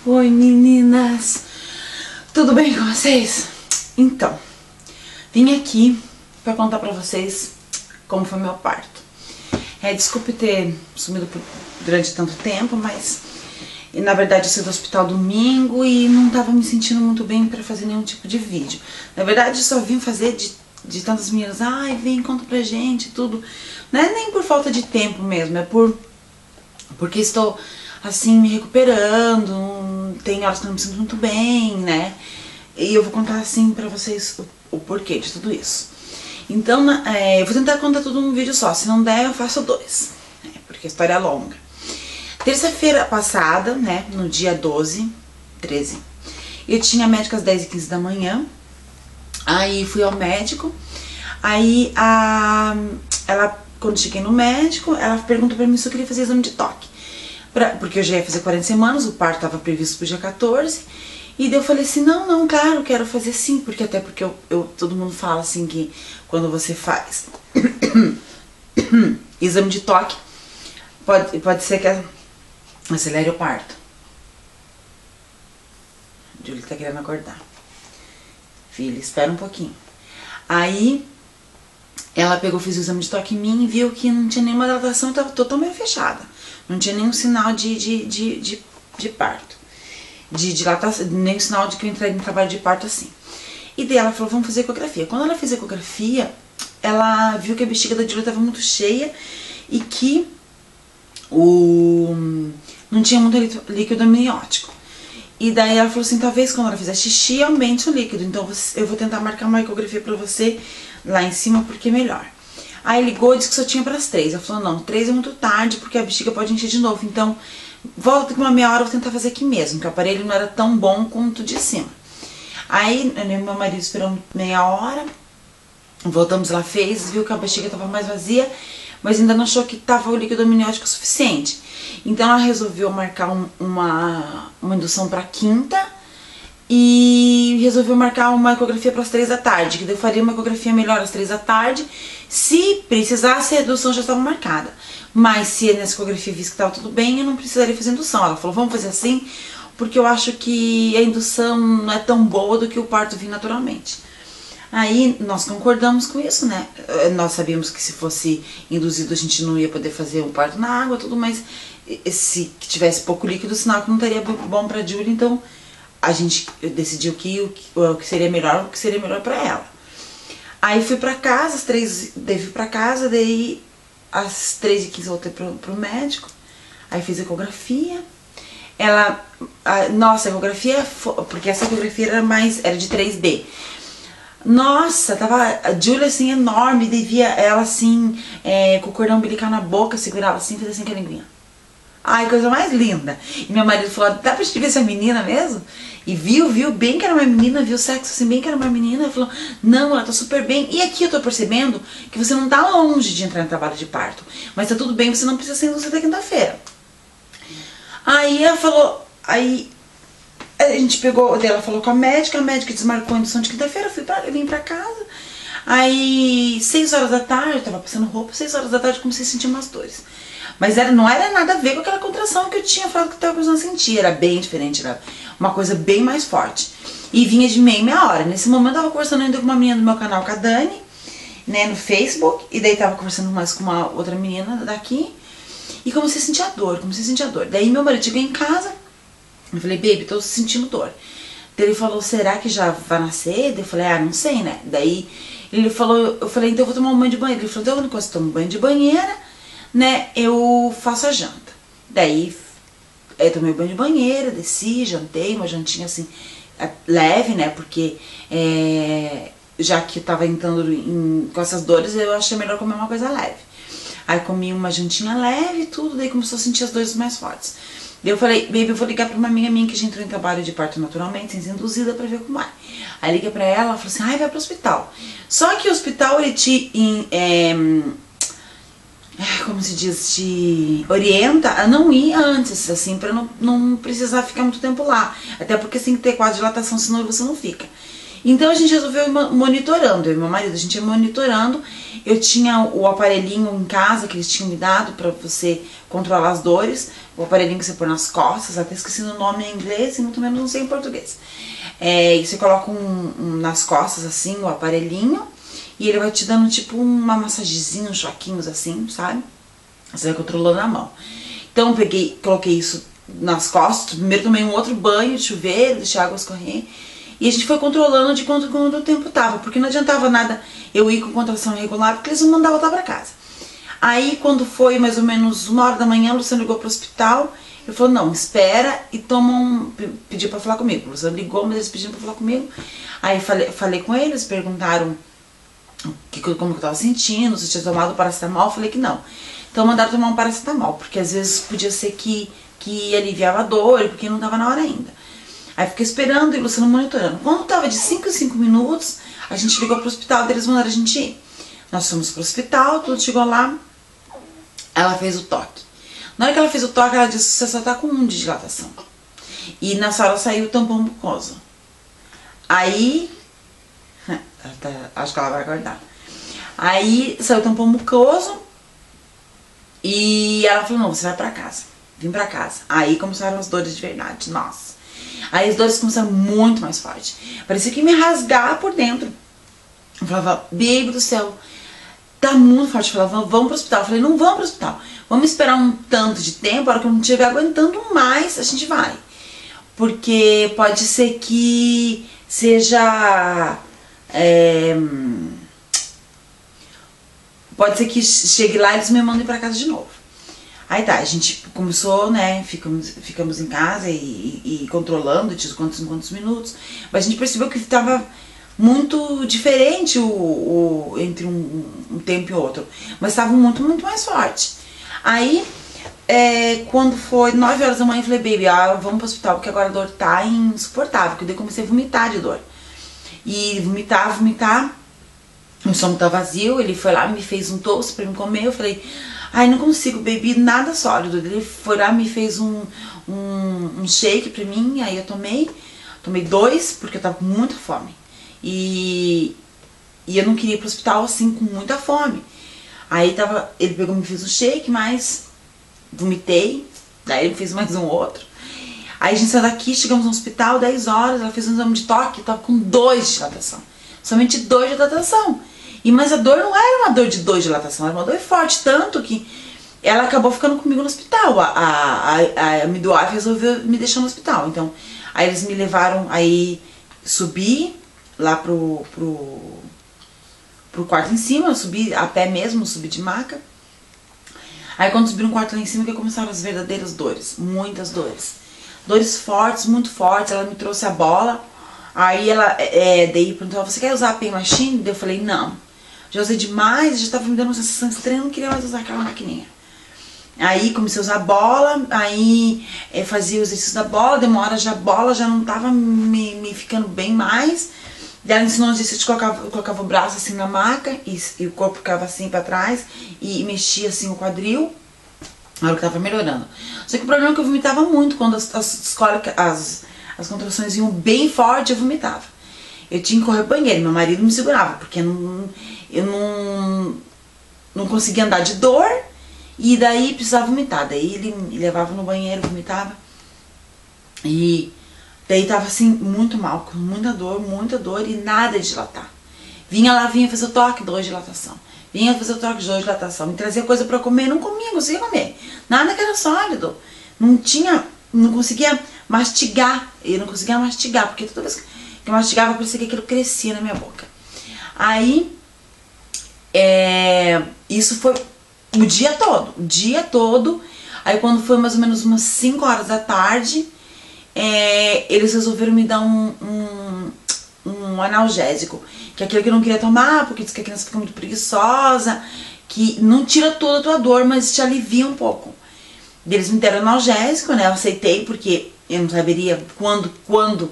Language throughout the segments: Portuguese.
Oi meninas, tudo bem com vocês? Então, vim aqui pra contar pra vocês como foi meu parto. Desculpe ter sumido durante tanto tempo, mas na verdade eu saí do hospital domingo e não tava me sentindo muito bem pra fazer nenhum tipo de vídeo. Na verdade eu só vim fazer de tantas meninas, ai vem, conta pra gente, tudo. Não é nem por falta de tempo mesmo, é porque estou assim me recuperando, tem horas que eu não me sinto muito bem, né? E eu vou contar assim pra vocês o porquê de tudo isso. Então, eu vou tentar contar tudo num vídeo só, se não der eu faço dois, né? Porque a história é longa. Terça-feira passada, né, no dia 13, eu tinha médico às 10h15 da manhã, aí fui ao médico, aí ela, quando cheguei no médico, ela perguntou pra mim se eu queria fazer exame de toque. Porque eu já ia fazer 40 semanas, o parto estava previsto pro dia 14, e daí eu falei assim, não, claro, quero fazer sim, porque até porque todo mundo fala assim que quando você faz exame de toque, pode ser que acelere o parto. A Julie tá querendo acordar. Filha, espera um pouquinho. Aí, ela pegou, fez o exame de toque em mim e viu que não tinha nenhuma dilatação, estava totalmente fechada. Não tinha nenhum sinal de parto, de dilatação, nenhum sinal de que eu entrei em trabalho de parto assim. E daí ela falou, vamos fazer ecografia. Quando ela fez a ecografia, ela viu que a bexiga da Julia estava muito cheia e que não tinha muito líquido amniótico. E daí ela falou assim, talvez quando ela fizer xixi aumente o líquido, então eu vou tentar marcar uma ecografia pra você lá em cima porque é melhor. Aí ligou e disse que só tinha para as 3. Ela falou, não, 3 é muito tarde porque a bexiga pode encher de novo, então volta que uma meia hora eu vou tentar fazer aqui mesmo, que o aparelho não era tão bom quanto o de cima. Aí meu marido esperou meia hora, voltamos lá, fez, viu que a bexiga estava mais vazia, mas ainda não achou que estava o líquido amniótico suficiente. Então ela resolveu marcar uma indução para quinta e resolveu marcar uma ecografia para as 3 da tarde, que daí eu faria uma ecografia melhor às 3 da tarde. Se precisasse, a indução já estava marcada. Mas se nessa ecografia visse que estava tudo bem, eu não precisaria fazer indução. Ela falou, vamos fazer assim, porque eu acho que a indução não é tão boa do que o parto vir naturalmente. Aí nós concordamos com isso, né? Nós sabíamos que se fosse induzido a gente não ia poder fazer um parto na água, tudo, mas se tivesse pouco líquido, sinal que não estaria bom pra Julia, então a gente decidiu o que seria melhor para ela. Aí fui pra casa, às 3, daí fui pra casa, daí às 3h15 voltei pro médico, aí fiz ecografia. Nossa, a ecografia, porque essa ecografia era de 3B. Nossa, tava a Julia assim enorme, devia ela assim, com o cordão umbilical na boca, segurava assim, fazia assim com a linguinha. Ai, coisa mais linda. E meu marido falou, dá pra gente ver essa menina mesmo? E viu bem que era uma menina, viu o sexo assim, bem que era uma menina. Ele falou, não, ela tá super bem. E aqui eu tô percebendo que você não tá longe de entrar em trabalho de parto. Mas tá tudo bem, você não precisa ser induzida quinta-feira. Aí ela falou, aí a gente pegou, ela falou com a médica desmarcou a indução de quinta-feira, eu vim pra casa. Aí 6 horas da tarde, eu tava passando roupa, 6 horas da tarde comecei a sentir umas dores. Mas não era nada a ver com aquela contração que eu tinha falado que eu tava começando a sentir. Era bem diferente, era uma coisa bem mais forte. E vinha de meia hora. Nesse momento eu tava conversando ainda com uma menina do meu canal, com a Dani, né, no Facebook. E daí tava conversando mais com uma outra menina daqui. E comecei a sentir a dor, Daí meu marido chegou em casa, eu falei, baby, tô sentindo dor. Daí ele falou, será que já vai nascer? Daí eu falei, não sei, né. Daí ele falou, eu falei, então eu vou tomar um banho de banheira. Ele falou, então quando você toma um banho de banheira, né, eu faço a janta. Daí eu tomei banho de banheira, desci, jantei, uma jantinha assim leve, né, porque já que eu tava entrando com essas dores, eu achei melhor comer uma coisa leve. Aí comi uma jantinha leve e tudo, daí começou a sentir as dores mais fortes. Daí eu falei, baby, eu vou ligar pra uma amiga minha que já entrou em trabalho de parto naturalmente, sem ser induzida, pra ver como é. Aí liguei pra ela, ela falou assim, ai, vai pro hospital. Só que o hospital, ele como se diz, te orienta a não ir antes, assim, pra não precisar ficar muito tempo lá. Até porque você tem que ter quadro de dilatação, senão você não fica. Então a gente resolveu ir monitorando, eu e meu marido, a gente ia monitorando Eu tinha o aparelhinho em casa que eles tinham me dado pra você controlar as dores. O aparelhinho que você põe nas costas, até esqueci o nome em inglês e muito menos não sei em português. E você coloca nas costas assim, o aparelhinho, e ele vai te dando tipo uma massagezinha, uns choquinhos assim, sabe? Você vai controlando a mão. Então eu coloquei isso nas costas, primeiro tomei um outro banho de chuveiro, deixei a água escorrer. E a gente foi controlando de quanto o tempo tava, porque não adiantava nada eu ir com contração irregular, porque eles não mandavam voltar pra casa. Aí quando foi mais ou menos 1h da manhã, o Luciano ligou pro hospital, ele falou, não, espera e pediu pra falar comigo. O Luciano ligou, mas eles pediram pra falar comigo. Aí falei com eles, perguntaram como que eu tava sentindo, se eu tinha tomado paracetamol, eu falei que não. Então mandaram tomar um paracetamol, porque às vezes podia ser que aliviava a dor, porque não tava na hora ainda. Aí fiquei esperando e o Luciano monitorando. Quando tava de 5 em 5 minutos, a gente ligou pro hospital, eles mandaram a gente ir. Nós fomos pro hospital, tudo chegou lá, ela fez o toque. Na hora que ela fez o toque, ela disse, você só tá com 1 de dilatação. E nessa hora saiu o tampão mucosa. Aí, acho que ela vai acordar. Aí saiu o tampão mucoso e ela falou, não, você vai pra casa. Vim pra casa. Aí começaram as dores de verdade, nossa. Aí as dores começaram muito mais forte. Parecia que ia me rasgar por dentro. Eu falava, baby do céu, tá muito forte. Eu falava, vamos pro hospital. Eu falei, não vamos pro hospital. Vamos esperar um tanto de tempo, a hora que eu não estiver aguentando mais, a gente vai. Porque pode ser que seja... pode ser que chegue lá e eles me mandem pra casa de novo. Aí tá, a gente começou, né, ficamos em casa e controlando de quantos minutos, mas a gente percebeu que tava muito diferente entre um tempo e outro, mas tava muito mais forte. Aí, quando foi 9h da manhã, eu falei, baby, vamos pro hospital, porque agora a dor tá insuportável, porque daí eu comecei a vomitar de dor. E vomitar, o estômago tá vazio, ele foi lá, me fez um toast pra me comer, eu falei... Ai, não consigo, baby, nada sólido. Ele foi lá, me fez um shake pra mim, aí eu tomei 2, porque eu tava com muita fome. E eu não queria ir pro hospital assim, com muita fome. Aí ele pegou e me fez um shake, mas vomitei, daí ele me fez mais um outro. Aí a gente saiu daqui, chegamos no hospital, 10 horas, ela fez um exame de toque, tava com 2 de dilatação. Somente 2 de dilatação. Mas a dor não era uma dor de 2 de dilatação, era uma dor forte, tanto que ela acabou ficando comigo no hospital. A midwife resolveu me deixar no hospital. Então, aí eles me levaram, aí subi lá pro quarto em cima, eu subi a pé mesmo, subi de maca. Aí quando subi no quarto lá em cima que começaram as verdadeiras dores, muitas dores. Dores fortes, muito fortes, ela me trouxe a bola. Aí ela, daí perguntou, você quer usar a Pain Machine? Daí eu falei, não. Já usei demais, já tava me dando uma sensação estranha, não queria mais usar aquela maquininha. Aí comecei a usar a bola, aí fazia o exercício da bola, demora já a bola já não tava me ficando bem mais. Daí ela ensinou o exercício, colocava o braço assim na maca e o corpo ficava assim pra trás e mexia assim o quadril. Na hora que tava melhorando. Só que o problema é que eu vomitava muito quando as contrações iam bem forte, eu vomitava. Eu tinha que correr pro banheiro, meu marido me segurava, porque eu não conseguia andar de dor e daí precisava vomitar. Daí ele me levava no banheiro, vomitava. E daí tava assim, muito mal, com muita dor e nada de dilatar. Vinha fazer o toque, 2 de dilatação. Vinha fazer o toque, 2 de dilatação. Me trazia coisa pra comer, não comia, não conseguia comer. Nada que era sólido. Não conseguia mastigar. Eu não conseguia mastigar, porque toda vez que eu mastigava, parecia que aquilo crescia na minha boca. Aí, isso foi o dia todo. Aí quando foi mais ou menos umas 5 horas da tarde, eles resolveram me dar um analgésico, que é aquilo que eu não queria tomar, porque diz que a criança fica muito preguiçosa, que não tira toda a tua dor, mas te alivia um pouco. Eles me deram analgésico, né, eu aceitei, porque eu não saberia quando,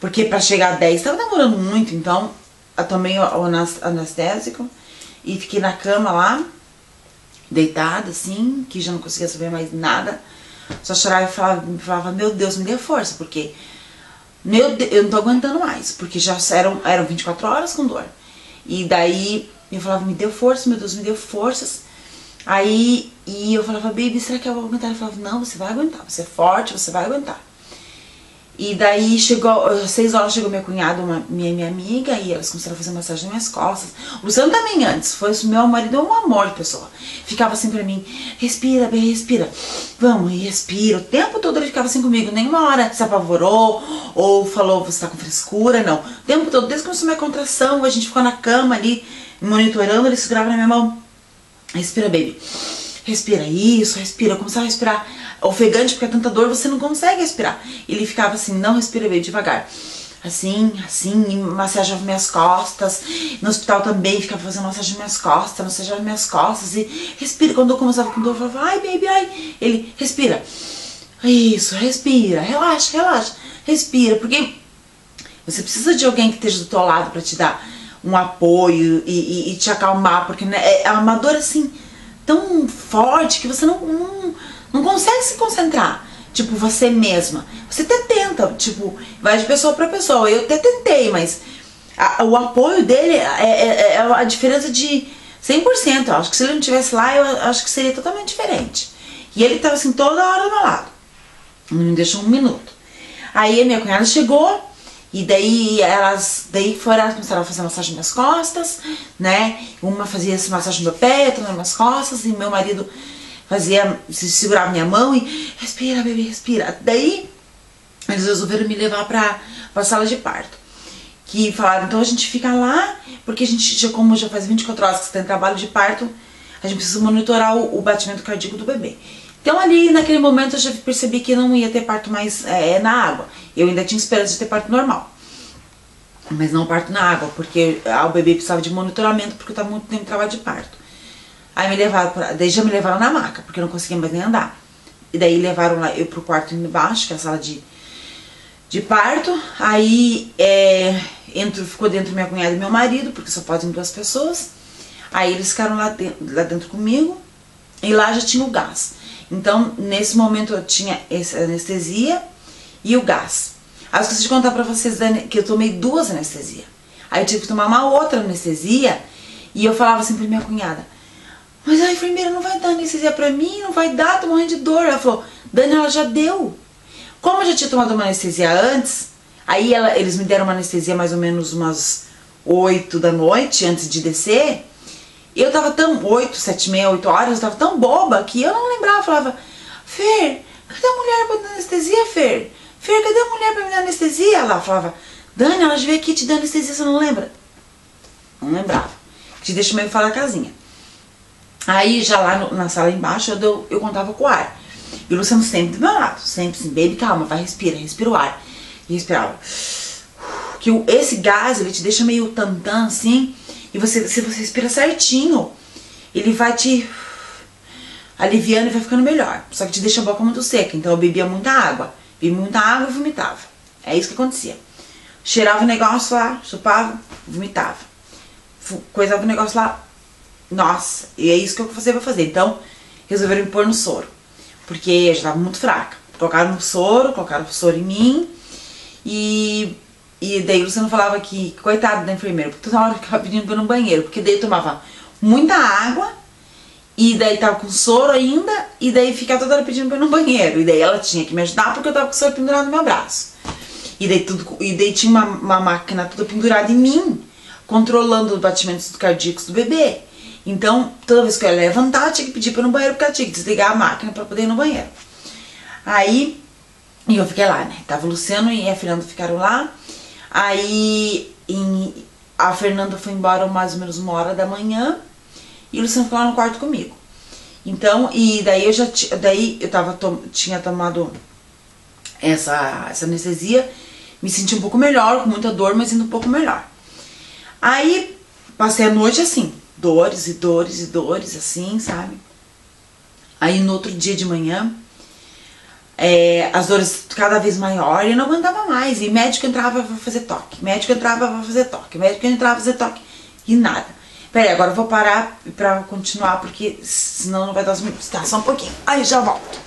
porque pra chegar a 10 tava demorando muito, então eu tomei o anestésico e fiquei na cama lá, deitada assim, que já não conseguia saber mais nada, só chorava e falava, meu Deus, me dê força, porque eu não tô aguentando mais, porque já eram 24 horas com dor. E daí E eu falava, me deu força, meu Deus, me deu forças. Aí, e eu falava, baby, será que eu vou aguentar? Ele falava, não, você vai aguentar, você é forte, você vai aguentar. E daí chegou, às 6 horas chegou minha cunhada, minha amiga, e elas começaram a fazer massagem nas minhas costas. O Luciano também antes, foi meu marido, é um amor de pessoa. Ficava assim pra mim, respira, bem, respira. Vamos, e respira. O tempo todo ele ficava assim comigo, nenhuma hora se apavorou, ou falou, você tá com frescura, não. O tempo todo, desde que começou minha contração, a gente ficou na cama ali, monitorando, ele segurava na minha mão. Respira, baby. Respira, isso, respira. Eu começava a respirar ofegante, porque é tanta dor, você não consegue respirar. Ele ficava assim, não respira, bem devagar. Assim, e massageava minhas costas. No hospital também, ficava fazendo massagem nas minhas costas, massageava minhas costas. E respira. Quando eu começava com dor, eu falava, ai, baby, ai. Ele, respira. Isso, respira, relaxa, relaxa. Respira, porque você precisa de alguém que esteja do teu lado pra te dar um apoio e te acalmar, porque né, é uma dor assim tão forte que você não consegue se concentrar, tipo, você mesma. Você até tenta, tipo, vai de pessoa pra pessoa. Eu até tentei, mas o apoio dele é a diferença de 100%. Eu acho que se ele não estivesse lá, eu acho que seria totalmente diferente. E ele tava assim toda hora do meu lado, não me deixou um minuto. Aí a minha cunhada chegou, e daí elas começaram a fazer massagem nas minhas costas, né? Uma fazia essa massagem no meu pé, outra nas minhas costas, e meu marido segurava minha mão e respira, bebê, respira. Daí eles resolveram me levar pra sala de parto. Que falaram, então a gente fica lá, porque a gente, como já faz 24 horas que você tem trabalho de parto, a gente precisa monitorar o batimento cardíaco do bebê. Então ali, naquele momento, eu já percebi que não ia ter parto mais na água. Eu ainda tinha esperança de ter parto normal, mas não parto na água, porque o bebê precisava de monitoramento, porque eu estava muito tempo de trabalho de parto. Aí daí já me levaram na maca, porque eu não conseguia mais nem andar. E daí levaram lá, eu pro quarto embaixo, que é a sala de parto. Aí ficou dentro minha cunhada e meu marido, porque só podem 2 pessoas. Aí eles ficaram lá dentro comigo, e lá já tinha o gás. Então, nesse momento eu tinha essa anestesia e o gás. Aí eu esqueci de contar pra vocês que eu tomei 2 anestesias. Aí eu tive que tomar uma outra anestesia, e eu falava assim pra minha cunhada, mas a enfermeira não vai dar anestesia pra mim, não vai dar, tô morrendo de dor. Ela falou, Dani, ela já deu. Como eu já tinha tomado uma anestesia antes, aí eles me deram uma anestesia mais ou menos umas 8 da noite, antes de descer. Eu tava tão, 7h30, 8 horas, eu tava tão boba que eu não lembrava. Eu falava, Fer, cadê a mulher pra dar anestesia, Fer? Fer, cadê a mulher pra me dar anestesia? Ela falava, Dani, ela já veio aqui te dar anestesia, você não lembra? Não lembrava. Te deixa meio fora da casinha. Aí já lá na sala embaixo eu contava com o ar. E o Luciano sempre do meu lado, sempre assim, baby, calma, vai, respira o ar. E respirava. Que esse gás, ele te deixa meio tantã assim, e se você respira certinho, ele vai te aliviando e vai ficando melhor. Só que te deixa a boca muito seca, então eu bebia muita água e vomitava. É isso que acontecia. Cheirava o negócio lá, chupava, vomitava. Coisava o negócio lá. Nossa, e é isso que eu fazia pra fazer. Então, resolveram me pôr no soro, porque eu já tava muito fraca. Colocaram o soro em mim. E daí o Luciano falava que, coitado da enfermeira, porque toda hora eu ficava pedindo pra ir no banheiro. Porque daí eu tomava muita água, e daí tava com soro ainda, e daí ficava toda hora pedindo pra ir no banheiro. E daí ela tinha que me ajudar, porque eu tava com o soro pendurado no meu braço. E daí tinha uma máquina toda pendurada em mim, controlando os batimentos cardíacos do bebê. Então, toda vez que eu ia levantar, eu tinha que pedir pra ir no banheiro, porque ela tinha que desligar a máquina pra poder ir no banheiro. Aí, e eu fiquei lá, né? Tava o Luciano e a Fernanda ficaram lá. Aí, a Fernanda foi embora mais ou menos 1h da manhã, e o Luciano ficou lá no quarto comigo. Então, e daí tinha tomado essa anestesia, me senti um pouco melhor, com muita dor, mas indo um pouco melhor. Aí, passei a noite assim, dores, assim, sabe? Aí no outro dia de manhã, as dores cada vez maior, e eu não aguentava mais. E médico entrava pra fazer toque, médico entrava pra fazer toque, e nada. Peraí, agora eu vou parar pra continuar, porque senão não vai dar os minutos. Tá, só um pouquinho. Aí já volto.